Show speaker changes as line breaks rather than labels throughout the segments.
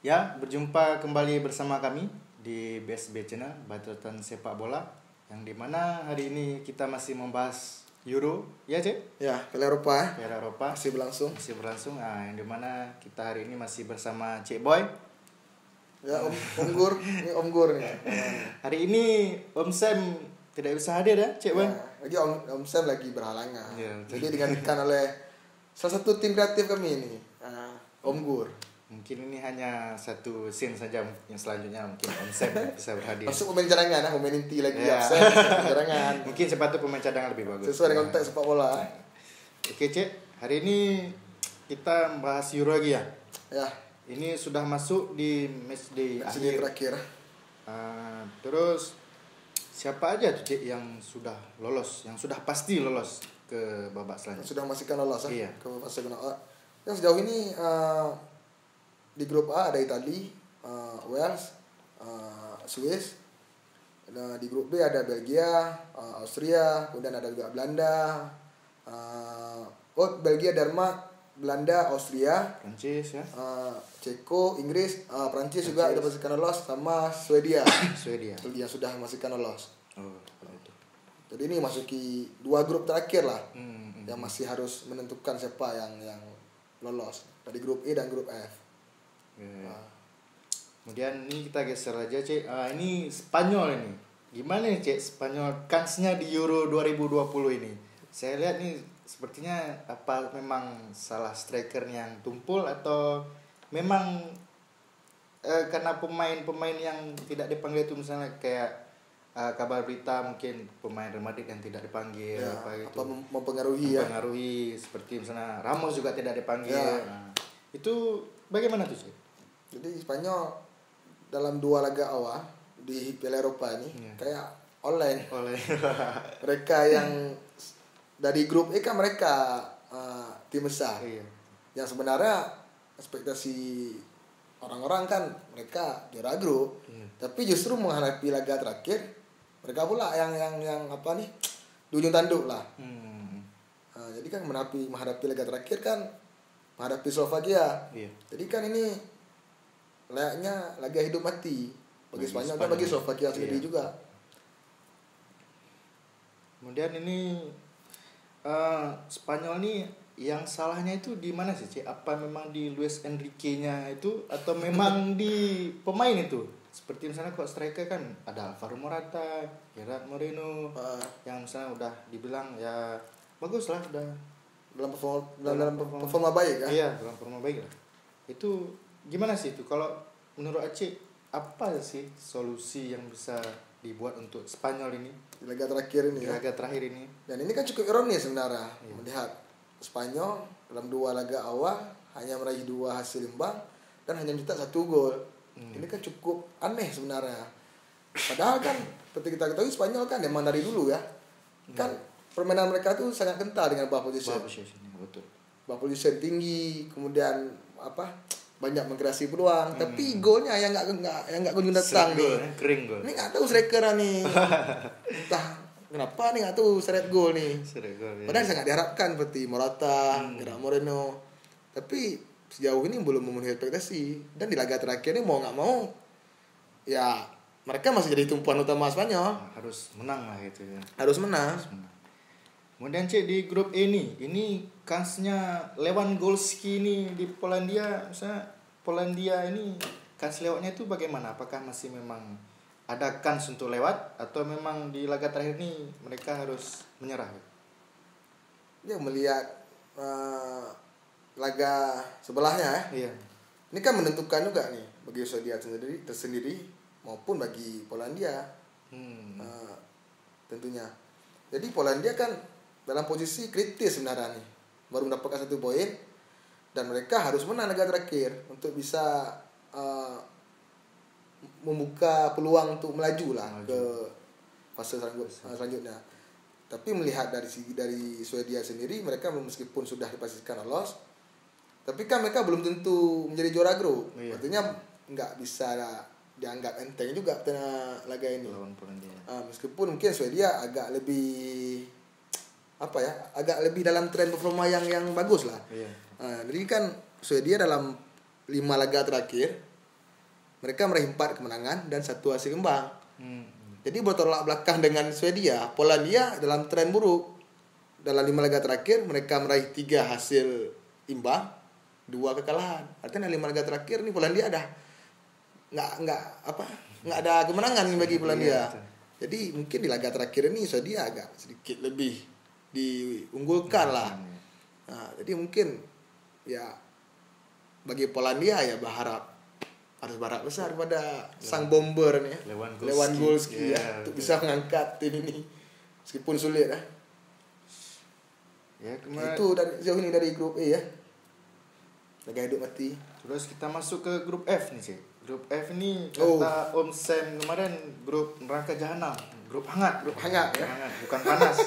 Ya, berjumpa kembali bersama kami di BSB Channel, Badminton Sepak Bola, yang dimana hari ini kita masih membahas Euro, ya Cek?
Ya, Piala Eropa
Piala Eropa
masih berlangsung.
Nah, yang dimana kita hari ini masih bersama Cek Boy.
Ya, Om Gur, ini Om Gur nih.
Hari ini Om Sam tidak bisa hadir ya, Cek Boy?
Ya, lagi Om Sam lagi berhalangan.
Ya,
jadi digantikan oleh salah satu tim kreatif kami ini, Om Gur.
Mungkin ini hanya satu scene saja, yang selanjutnya mungkin Om Sam bisa berhadir.
Masuk pemain cadangan, pemain inti lagi
Ya.
absen, pemain cadangan.
Mungkin sepatu pemain cadangan lebih bagus.
Sesuai dengan konteks sepak bola.
Oke Cek, hari ini kita membahas Euro lagi ya.
Ya,
Ini sudah masuk di match day
sini
akhir.
terakhir.
Terus siapa aja tuh Cek yang sudah lolos, yang sudah pasti lolos ke babak selanjutnya?
Sudah memastikan lolos
Iya.
ke fase knockout. Yang sejauh ini di grup A ada Italia, Wales, Swiss. Nah, di grup B ada Belgia, Austria, kemudian ada juga Belanda. Belgia, Denmark, Belanda, Austria,
Prancis ya,
Ceko, Inggris, Prancis juga ada memastikan lolos, sama Swedia.
Swedia.
Yang sudah memastikan lolos.
Oh, itu.
Jadi ini masuki 2 grup terakhir lah. Yang
Hmm.
masih harus menentukan siapa yang lolos dari grup E dan grup F.
Ya. Kemudian ini kita geser aja Cek. Ini Spanyol ini. Gimana nih Cek Spanyol kansnya di Euro 2020 ini? Saya lihat nih sepertinya apa memang salah strikernya yang tumpul atau memang karena pemain-pemain yang tidak dipanggil itu, misalnya kayak kabar berita mungkin pemain Real Madrid yang tidak dipanggil
Ya,
apa gitu.
apa mempengaruhi ya.
Mempengaruhi, seperti misalnya Ramos juga tidak dipanggil.
Ya.
Nah, itu bagaimana tuh Cek?
Jadi Spanyol dalam 2 laga awal di Piala Eropa ini kayak online.
Oleh
Mereka yang dari grup E kan mereka tim besar.
iya.
Yang sebenarnya ekspektasi orang-orang kan mereka juara grup. Tapi justru menghadapi laga terakhir mereka pula yang apa nih, di ujung tanduk lah. Jadi kan menghadapi laga terakhir kan menghadapi Slovakia.
Iya.
Jadi kan ini layaknya laga hidup mati bagi Spanyol dan bagi Slovakia sendiri juga.
Kemudian ini Spanyol nih yang salahnya itu di mana sih Cik? Apa memang di Luis Enrique-nya itu atau memang di pemain itu? Seperti misalnya kok striker kan ada Alvaro Morata, Gerard Moreno, yang misalnya udah dibilang ya bagus lah, udah
dalam performa baik kan.
Iya, dalam performa baik lah. Itu gimana sih itu? Kalau menurut Aceh apa sih solusi yang bisa dibuat untuk Spanyol ini
Di laga terakhir ini
di
ya.
laga terakhir ini?
Dan ini kan cukup ironis sebenarnya melihat Spanyol dalam 2 laga awal hanya meraih 2 hasil imbang dan hanya mencetak 1 gol. Ini kan cukup aneh sebenarnya. Padahal kan seperti kita ketahui Spanyol kan memang dari dulu ya. Kan permainan mereka tuh sangat kental dengan ball position.
Betul.
Ball position tinggi, kemudian banyak mengkreasi peluang, tapi golnya yang enggak kunjung datang nih.
Kering gol.
Ini enggak tahu striker nih. Entah kenapa nih enggak tahu seret gol nih. Padahal sangat diharapkan seperti Morata, Gerard Moreno. Tapi sejauh ini belum memenuhi ekspektasi. Dan di laga terakhir ini mau nggak mau ya mereka masih jadi tumpuan utama Spanyol.
Harus menang lah gitu ya.
Harus menang.
Kemudian Cik di grup E ini kansnya Lewandowski ini di Polandia, misalnya Polandia ini kans lewatnya itu bagaimana? Apakah masih memang ada kans untuk lewat atau memang di laga terakhir ini mereka harus menyerah?
Ya melihat laga sebelahnya ya.
Iya.
Ini kan menentukan juga nih bagi Swedia tersendiri maupun bagi Polandia. Tentunya. Jadi Polandia kan dalam posisi kritis sebenarnya nih. Baru mendapatkan 1 poin dan mereka harus menang laga terakhir untuk bisa membuka peluang untuk melaju lah ke fase selanjutnya. Tapi melihat dari Swedia sendiri, mereka meskipun sudah dipastikan lolos, tapi kan mereka belum tentu menjadi juara grup.
Iya.
Artinya nggak bisa dianggap enteng juga tengah laga ini.
Lawan Polandia.
Meskipun mungkin Swedia agak lebih apa ya, agak lebih dalam tren performa yang bagus lah.
Iya.
Jadi kan Swedia dalam 5 laga terakhir mereka meraih 4 kemenangan dan 1 hasil imbang. Jadi bertolak belakang dengan Swedia, Polandia dalam tren buruk. Dalam 5 laga terakhir mereka meraih 3 hasil imbang, 2 kekalahan. Artinya 5 laga terakhir nih Polandia dah nggak ada kemenangan nih bagi Polandia. Jadi mungkin di laga terakhir ini Swedia agak sedikit lebih diunggulkan lah. Nah, jadi mungkin ya bagi Polandia ya harus berharap besar pada sang bomber nih, Lewandowski ya, untuk bisa mengangkat tim ini meskipun sulit ya. Itu jauh ini dari grup E ya. Laga hidup mati.
Terus kita masuk ke grup F nih, Cik. Grup F ini kata Om Sam kemarin grup neraka jahanam, grup hangat ya. Hangat, bukan panas.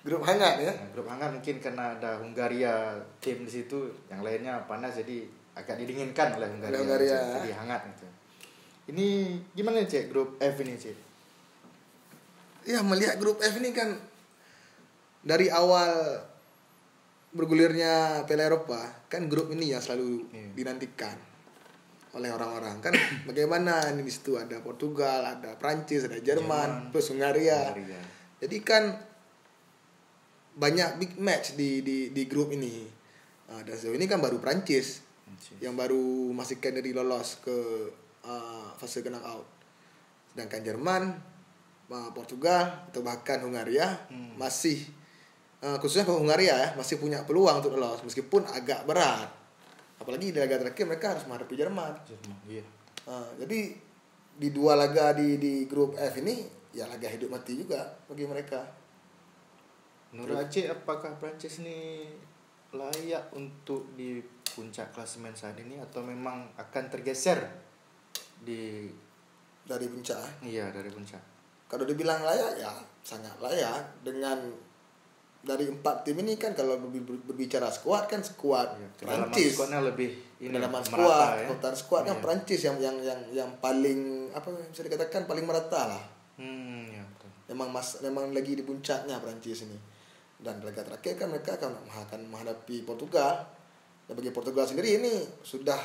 Grup hangat ya.
Nah, grup hangat mungkin karena ada Hungaria tim di situ, yang lainnya panas jadi agak didinginkan oleh Hungaria. Jadi hangat gitu. Ini gimana, Cik, grup F ini, Cik?
Ya, melihat grup F ini kan dari awal bergulirnya Piala Eropa, kan grup ini yang selalu dinantikan oleh orang-orang. Kan bagaimana ini di situ ada Portugal, ada Prancis, ada Jerman, plus Hungaria. Jadi kan banyak big match di grup ini. Dan sejauh ini kan baru Prancis yang baru memastikan diri lolos ke fase knockout. Sedangkan Jerman, Portugal atau bahkan Hungaria masih khususnya ke Hungaria ya, masih punya peluang untuk lolos meskipun agak berat. Apalagi di laga terakhir mereka harus menghadapi Jerman.
Iya.
Jadi di 2 laga di grup F ini ya laga hidup mati juga bagi mereka.
Menurut Aceh, apakah Prancis ini layak untuk di puncak klasemen saat ini atau memang akan tergeser
dari puncak?
Iya, dari puncak.
Kalau dibilang layak ya sangat layak. Dengan dari 4 tim ini kan kalau berbicara skuad kan skuad Prancis.
Skuadnya lebih
kedalaman skuad, kekuatan skuad kan Prancis yang paling bisa dikatakan paling merata lah.
Ya, betul.
Memang lagi di puncaknya Prancis ini. Dan laga terakhir kan mereka akan menghadapi Portugal. Dan bagi Portugal sendiri ini sudah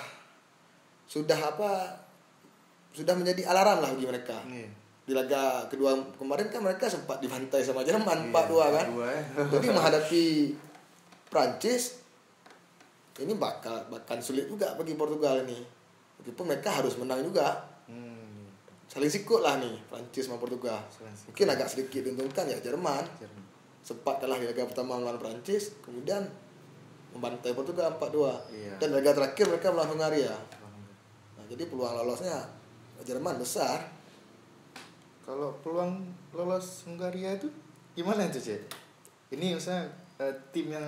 menjadi alarm lah bagi mereka. Di laga kedua kemarin kan mereka sempat dibantai sama Jerman 4-2 kan. Jadi menghadapi Prancis ini bakal sulit juga bagi Portugal ini. Meskipun mereka harus menang juga. Saling sikut lah nih Prancis sama Portugal. Mungkin agak sedikit diuntungkan ya Jerman. Sempat kalah di laga pertama melawan Prancis, kemudian membantai Portugal 4-2. Dan laga terakhir mereka melawan Hungaria. Nah, jadi peluang lolosnya Jerman besar.
Kalau peluang lolos Hungaria itu gimana itu, Cik? Ini misalnya tim yang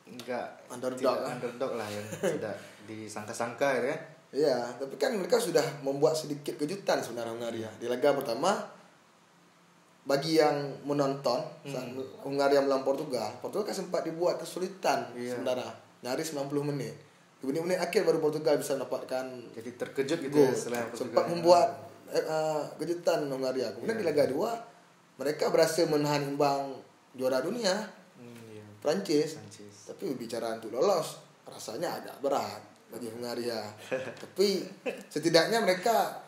enggak underdog lah, yang tidak disangka-sangka ya kan?
Iya, tapi kan mereka sudah membuat sedikit kejutan sebenarnya Hungaria. Di laga pertama bagi yang menonton Hungaria melawan Portugal kan sempat dibuat kesulitan sebenarnya. Nyaris 90 menit. Di menit-menit akhir baru Portugal bisa mendapatkan
jadi terkejut gitu ya,
sempat membuat kejutan Hungaria. Kemudian di laga 2 mereka berhasil menahan imbang juara dunia Prancis. Tapi bicara untuk lolos rasanya agak berat bagi Hungaria. Tapi setidaknya mereka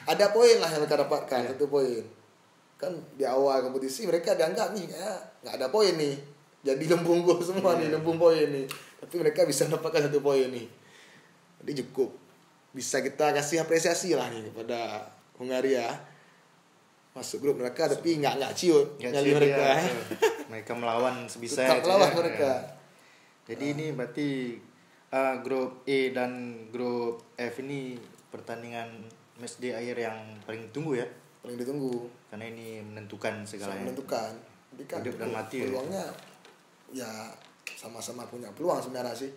ada poin lah yang mereka dapatkan, 1 poin. Kan di awal kompetisi mereka dianggap nih kayak nggak ada poin nih. Jadi lembung gol semua nih, lembung poin nih. Tapi mereka bisa mendapatkan 1 poin nih. Jadi cukup bisa kita kasih apresiasi lah nih kepada Hungaria. Masuk grup mereka tapi nggak ciut nyali mereka.
Mereka melawan sebisa
tetap melawan mereka.
Jadi ini berarti grup E dan grup F ini pertandingan match day akhir yang paling ditunggu ya.
Paling ditunggu.
Karena ini menentukan segalanya.
Menentukan. Jadi kan
hidup dan mati. Peluangnya
ya sama-sama punya peluang sebenarnya sih.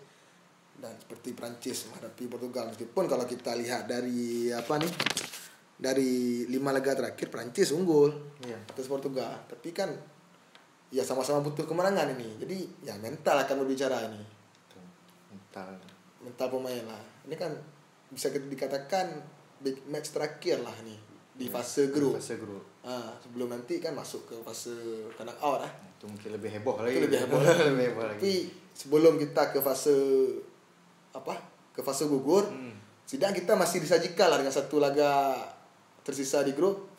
Dan seperti Prancis menghadapi Portugal, meskipun kalau kita lihat dari dari 5 laga terakhir Prancis unggul atas Portugal, tapi kan ya sama-sama butuh kemenangan ini. Jadi ya mental akan berbicara ini. Mental pemain lah. Ini kan bisa dikatakan big match terakhir lah nih di fase grup.
Fase grup.
Sebelum nanti kan masuk ke fase knock out lah.
Itu mungkin lebih heboh lagi.
Itu lebih heboh lagi.
Lebih heboh lagi.
Tapi sebelum kita ke fase ke fase gugur, setidaknya kita masih disajikan lah dengan satu laga tersisa di grup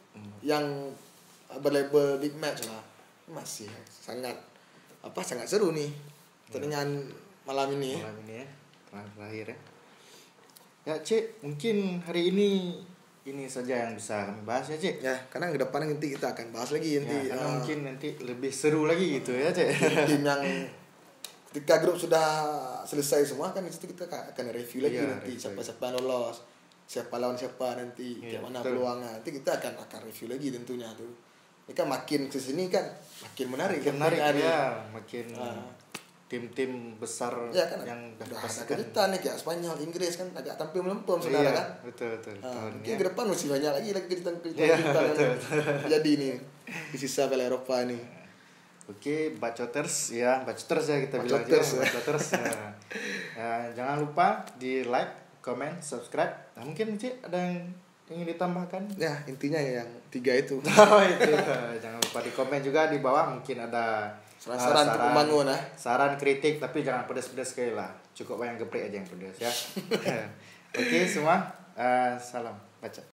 yang berlabel big match lah. Masih sangat seru nih pertandingan malam ini.
Malam ini ya, terakhir ya. Ya Cik, mungkin hari ini saja yang bisa kami bahas ya Cik.
Ya, karena ke depan nanti kita akan bahas lagi nanti.
Ya, karena mungkin nanti lebih seru lagi gitu ya Cik.
Tim yang ketika grup sudah selesai semua kan di situ kita akan review lagi nanti siapa yang lolos, siapa lawan siapa nanti, kayak mana peluangnya. Nanti kita akan review lagi tentunya tuh. Ini kan makin kesini kan makin menarik.
Makin tim-tim besar
ya, kan
yang
udah ada kejutan nih kayak Spanyol, Inggris kan agak tampil melempem sebenarnya kan.
Betul.
Mungkin ke depan masih banyak lagi kejutan-kejutan yang jadi nih di sisa Piala Eropa nih.
Oke, bacoters ya kita bilang bacoters. Jangan lupa di like, comment, subscribe. Nah, mungkin Cik ada yang ingin ditambahkan?
Ya, intinya yang 3 itu.
Itu. Jangan lupa di komen juga di bawah, mungkin ada
saran untuk membangun
saran kritik, tapi jangan pedas-pedas sekali lah. Cukup yang geprek aja yang pedas ya. Oke semua, salam baca.